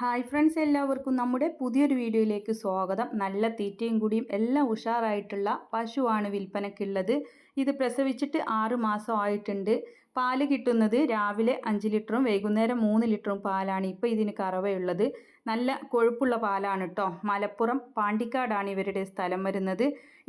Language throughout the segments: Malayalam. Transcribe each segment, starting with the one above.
ഹായ് ഫ്രണ്ട്സ്, എല്ലാവർക്കും നമ്മുടെ പുതിയൊരു വീഡിയോയിലേക്ക് സ്വാഗതം. നല്ല തീറ്റയും കൂടിയും എല്ലാം ഉഷാറായിട്ടുള്ള പശുവാണ് വിൽപ്പനയ്ക്കുള്ളത്. ഇത് പ്രസവിച്ചിട്ട് 6 മാസം ആയിട്ടുണ്ട്. പാല് കിട്ടുന്നത് രാവിലെ 5 ലിറ്ററും വൈകുന്നേരം 3 ലിറ്ററും പാലാണ് ഇപ്പോൾ ഇതിന് കറവയുള്ളത്. നല്ല കൊഴുപ്പുള്ള പാലാണ് കേട്ടോ. മലപ്പുറം പാണ്ടിക്കാടാണ് ഇവരുടെ സ്ഥലം വരുന്നത്.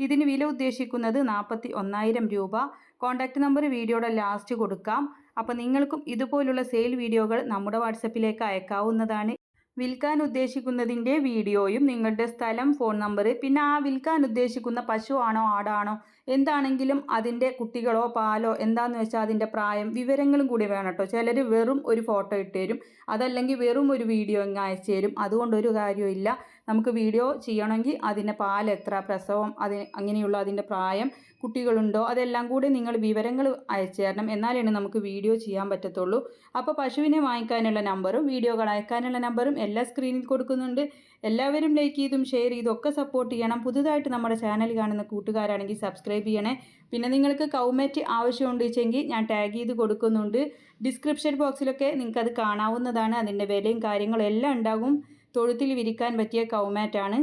ഇതിന് വില ഉദ്ദേശിക്കുന്നത് 41,000 രൂപ. കോൺടാക്റ്റ് നമ്പർ വീഡിയോയുടെ ലാസ്റ്റ് കൊടുക്കാം. അപ്പോൾ നിങ്ങൾക്കും ഇതുപോലുള്ള സെയിൽ വീഡിയോകൾ നമ്മുടെ വാട്സപ്പിലേക്ക് അയക്കാവുന്നതാണ്. വിൽക്കാൻ ഉദ്ദേശിക്കുന്നതിൻ്റെ വീഡിയോയും നിങ്ങളുടെ സ്ഥലം, ഫോൺ നമ്പർ, പിന്നെ ആ വിൽക്കാൻ ഉദ്ദേശിക്കുന്ന പശുവാണോ ആടാണോ എന്താണെങ്കിലും അതിൻ്റെ കുട്ടികളോ പാലോ എന്താണെന്ന് വെച്ചാൽ അതിൻ്റെ പ്രായം വിവരങ്ങളും കൂടി വേണം കേട്ടോ. ചിലർ വെറും ഒരു ഫോട്ടോ ഇട്ട് തരും, അതല്ലെങ്കിൽ വെറും ഒരു വീഡിയോ ഇങ്ങ് അയച്ചു തരും. അതുകൊണ്ടൊരു കാര്യമില്ല. നമുക്ക് വീഡിയോ ചെയ്യണമെങ്കിൽ അതിൻ്റെ പാൽ എത്ര, പ്രസവം, അങ്ങനെയുള്ള അതിൻ്റെ പ്രായം, കുട്ടികളുണ്ടോ, അതെല്ലാം കൂടി നിങ്ങൾ വിവരങ്ങൾ അയച്ചു തരണം. എന്നാലാണ് നമുക്ക് വീഡിയോ ചെയ്യാൻ പറ്റത്തുള്ളൂ. അപ്പോൾ പശുവിനെ വാങ്ങിക്കാനുള്ള നമ്പറും വീഡിയോകൾ അയക്കാനുള്ള നമ്പറും എല്ലാ സ്ക്രീനിൽ കൊടുക്കുന്നുണ്ട്. എല്ലാവരും ലൈക്ക് ചെയ്തും ഷെയർ ചെയ്തും ഒക്കെ സപ്പോർട്ട് ചെയ്യണം. പുതുതായിട്ട് നമ്മുടെ ചാനൽ കാണുന്ന കൂട്ടുകാരാണെങ്കിൽ സബ്സ്ക്രൈബ് ചെയ്യണേ. പിന്നെ നിങ്ങൾക്ക് കൗമാറ്റ് ആവശ്യമുണ്ട് വെച്ചെങ്കിൽ ഞാൻ ടാഗ് ചെയ്ത് കൊടുക്കുന്നുണ്ട്. ഡിസ്ക്രിപ്ഷൻ ബോക്സിലൊക്കെ നിങ്ങൾക്കത് കാണാവുന്നതാണ്. അതിൻ്റെ വിലയും കാര്യങ്ങളും എല്ലാം ഉണ്ടാകും. തൊഴുത്തിൽ വിരിക്കാൻ പറ്റിയ കൗമാറ്റാണ്.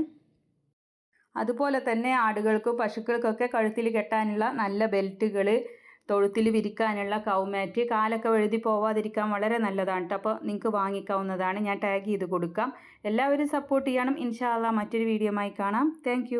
അതുപോലെ തന്നെ ആടുകൾക്കും പശുക്കൾക്കൊക്കെ കഴുത്തിൽ കെട്ടാനുള്ള നല്ല ബെൽറ്റുകൾ, തൊഴുത്തിൽ വിരിക്കാനുള്ള കൗമാറ്റ്, കാലൊക്കെ വഴുതി പോവാതിരിക്കാൻ വളരെ നല്ലതാണ് കേട്ടോ. അപ്പോൾ നിങ്ങൾക്ക് വാങ്ങിക്കാവുന്നതാണ്. ഞാൻ ടാഗ് ചെയ്ത് കൊടുക്കാം. എല്ലാവരും സപ്പോർട്ട് ചെയ്യണം. ഇൻഷാ അല്ലാഹ് മറ്റൊരു വീഡിയോയുമായി കാണാം. താങ്ക്